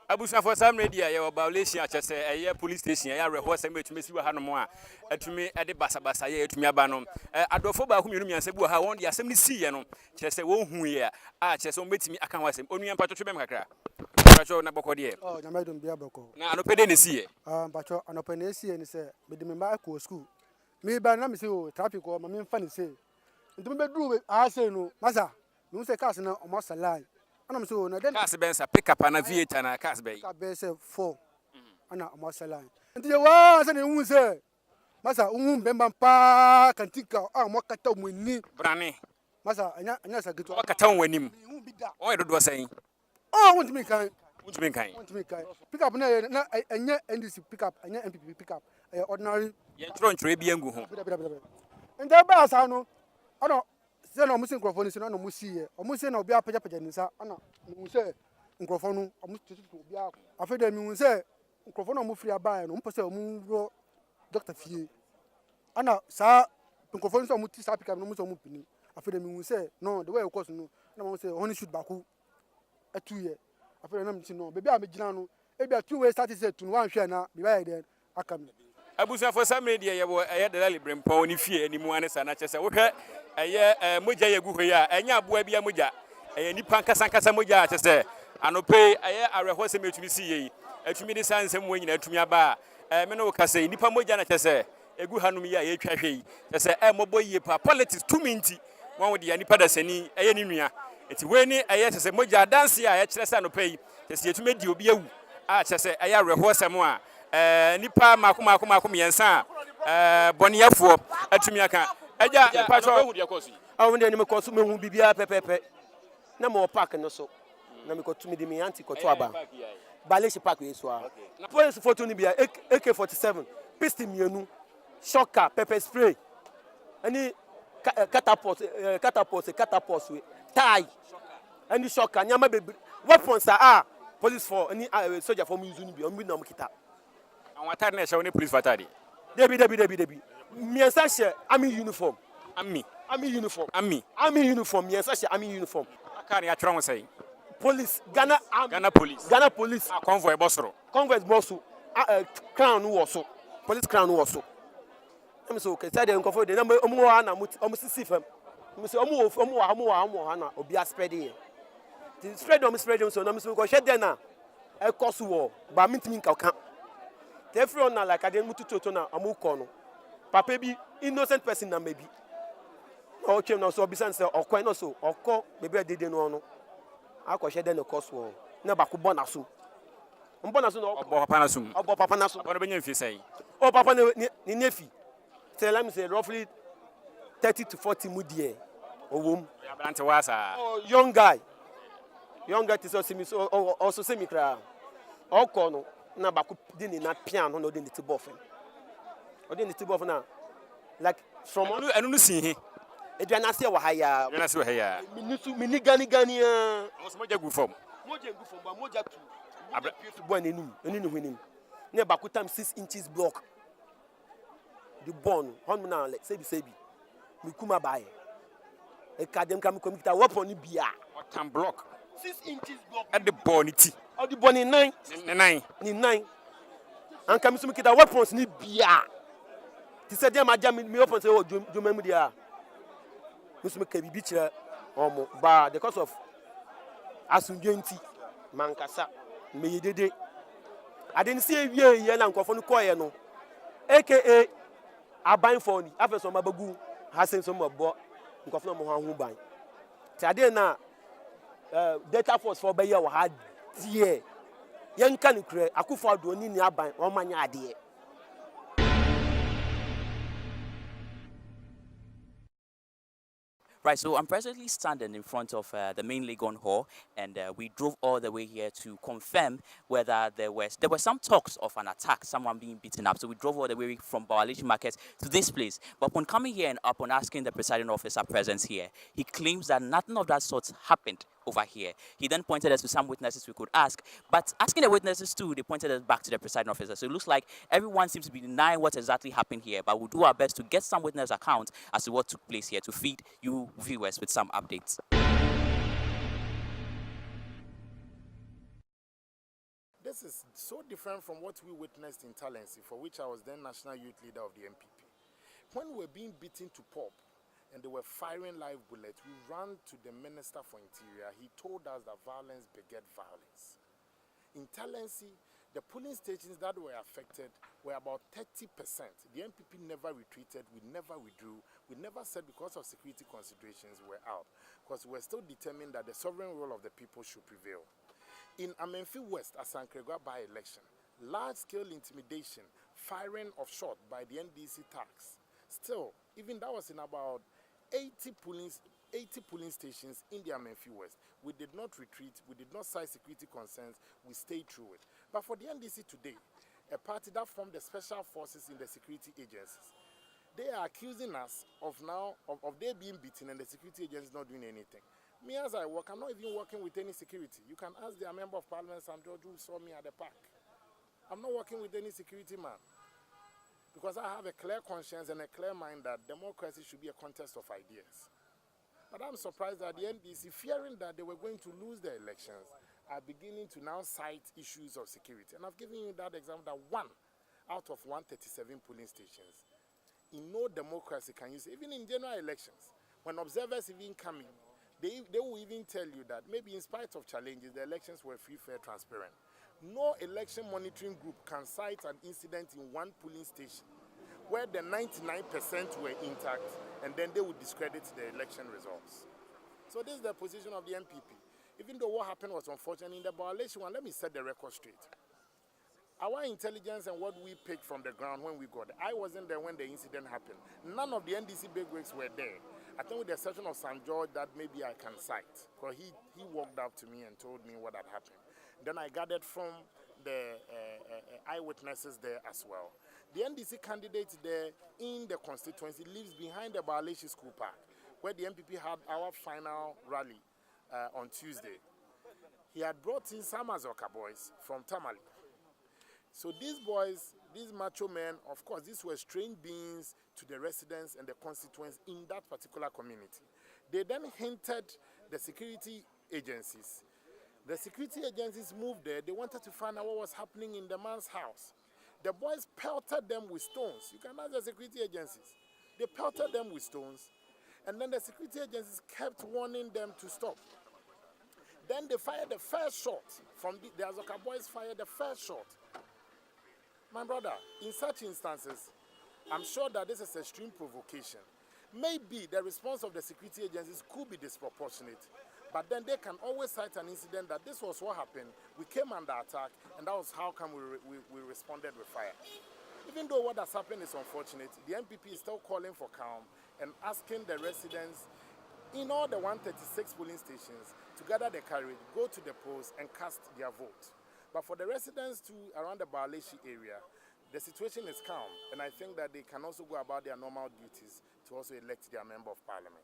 Abusa for some media, your Bawaleshie, I just say a police station, I rehearse and to Miss Hanoa, to me at the Basa, to me abanom. Adofoba whom you say, how want the assembly see, and just say, won't we are, just on me, I can't was him, only a patch of Memacra. Patrol Nabocodier. Oh, you made him be a boko. Now, no pedini see. Patrol an open AC and say, with the member school. Me by Nami say, traffic or my main funny say. Into my bedroom, I say no, Massa, no say casting on Massa line. And I'm so, no, then Cass Benz, a pick up and a V8 and a Cass Bay. I bear say 4 and a Massa line. And the was and who say, Massa, Bemban Park and Tika, what cat with me, Branny. Massa, and yes, I get to What a town when him. won't be that. Oh, I was saying, Oh, I want to make kind. which mean kind. Want to make kind. Pick up and yet NDC pick up and yet MPP pick up ordinary. You're trying to be and go home. And that bass, I know. I don't say no missing microphone is no musi. Almost say no be a pajapanisa. I know. You say microphone almost to be out. I feel them you say microphone almost free by and almost say move Dr. Fee. I know, sir, microphone so much pick up no much moving. I feel them you say no, the way of course no. No say only shoot back a 2 year. I feel them no. Baby, I'm a Gilano. Maybe a 2 way started said to one share now. Be right then. I come. Abusa for some media, I had the rally brim pony fear anymore, and I just said, okay, a Muja Yaguya, and Yabuabia Muja, and Nipanka Sankasa Muja, just say, and pay a rehearsal to be see, to me the signs and winning to me about Menoka say, Nipamoja, just say, a good Hanumia, a trashy, just say, a mobile politics 2 minutes, one with the Anipadaseni, a anemia. It's when I yes, a Moja dance here, I just pay, to see to make you be a just say, I rehearsal more. Nipa makumakum yensa boniafo atumiaka eja patrol awonde ni mekoso mehu bibia pepepe na mo park no so na mekotumi de me anti koto aba Bawaleshie park yeso a police photo ni bia AK47 pistol mienu shocker pepper spray ani catapult we tie ani shocker nyama be weapons are police for any soldier for me use ni bia o mi na mo kita. Our tarnish only police fatadi. Debi. Miensa she army uniform. Army uniform. Army uniform. Miensa she army uniform. Akari atron say. Police. Ghana police. Convoy bossro. Convoy bossu. Crown woso. Police crown woso. I'm so okay. Say dem confo de na omo wa na omo sisi fam. Me say omo wa na obi a spread here. The spread so na me so go share there na. E cost war. Ba mintimi nka everyone now like I didn't move to na amukono. Papa be innocent person na maybe. Okay, no so bisan say okwa no so okọ maybe I didn't know no. Akọ share den cost wo. Na ba ko bonaso. Mbonaso no obo papa naso. Obo papa naso. Obo be nyemfi say. Oh papa ni nefi. Say let me say roughly 30 to 40 mudie. Owom. Ya brante wasa. Oh young guy to see me so also see me cry. Okọ no na baku dini na piano no dini tibofen odini tibofen na like from anu no sin he eduana se wa haya minusu mini gani so moja gu form ba moja tu bo enenu hwenim na baku time 6 inches block the bone hon na like sebi mi kuma bae e kadem kam computer weapon ni bia what can block 6 inches block at the bonity. All the bone 9. And come to me kita weapons ni bia. Ti say dem aja me weapons say jomemu dia. Musu me kabi bichira omo ba the cause of asundwenti mankasa me yedede. I didn't see ye na nkofo no koye no. AKA aban phone afeso mabagu hasen so mabo nkofo no mo hu ban. Ti ade na data force for be ye wa ha die yanka ni kure akufo adoni ni aban o manya ade. Right, so I'm presently standing in front of the main Legon Hall, and we drove all the way here to confirm whether there were some talks of an attack, someone being beaten up. So we drove all the way from Bawaleshie Market to this place. But upon coming here and upon asking the presiding officer presence here, he claims that nothing of that sort happened over here. He then pointed us to some witnesses we could ask, but asking the witnesses too, they pointed us back to the presiding officer. So it looks like everyone seems to be denying what exactly happened here, but we'll do our best to get some witness account as to what took place here to feed you viewers with some updates. this is so different from what we witnessed in Talensi, for which I was then national youth leader of the NPP. When we were being beaten to pulp and they were firing live bullets, we ran to the Minister for Interior. He told us that violence beget violence. In Talensi, the polling stations that were affected were about 30%. The NPP never retreated, we never withdrew, we never said because of security considerations we're out, because we're still determined that the sovereign role of the people should prevail. In Amenfi West, a Sankregua by-election, large-scale intimidation, firing of shot by the NDC tax. Still, even that was in about 80 polling stations in the Amenfi West. We did not retreat, we did not cite security concerns, we stayed through it. But for the NDC today, a party that formed the special forces in the security agencies, they are accusing us of they being beaten and the security agencies not doing anything. Me, as I work, I'm not even working with any security. You can ask the member of parliament, Sam George, who saw me at the park. I'm not working with any security man. Because I have a clear conscience and a clear mind that democracy should be a contest of ideas. But I'm surprised that the NDC, fearing that they were going to lose the elections, are beginning to now cite issues of security. And I've given you that example that 1 out of 137 polling stations, in no democracy can you say, even in general elections, when observers even come in, they will even tell you that maybe in spite of challenges, the elections were free, fair, transparent. No election monitoring group can cite an incident in one polling station where the 99% were intact, and then they would discredit the election results. So this is the position of the NPP. Even though what happened was unfortunate in the Bawaleshie one, let me set the record straight. Our intelligence and what we picked from the ground when we got there, I wasn't there when the incident happened. None of the NDC bigwigs were there. I think with the exception of Sam George that maybe I can cite, because he walked up to me and told me what had happened. Then I gathered from the eyewitnesses there as well. The NDC candidate there in the constituency lives behind the Bawaleshie School Park, where the NPP had our final rally on Tuesday. He had brought in some Azoka boys from Tamale. So these boys, these macho men, of course, these were strange beings to the residents and the constituents in that particular community. They then hinted the security agencies. The security agencies moved there. They wanted to find out what was happening in the man's house. The boys pelted them with stones. You can ask the security agencies. They pelted them with stones. And then the security agencies kept warning them to stop. Then they fired the first shot. From the Azoka boys fired the first shot. My brother, in such instances, I'm sure that this is extreme provocation. Maybe the response of the security agencies could be disproportionate, but then they can always cite an incident that this was what happened, we came under attack, and that was how come we responded with fire. Even though what has happened is unfortunate, the NPP is still calling for calm and asking the residents in all the 136 polling stations to gather the courage, go to the polls, and cast their vote. But for the residents around the Bawaleshie area, the situation is calm, and I think that they can also go about their normal duties to also elect their member of parliament.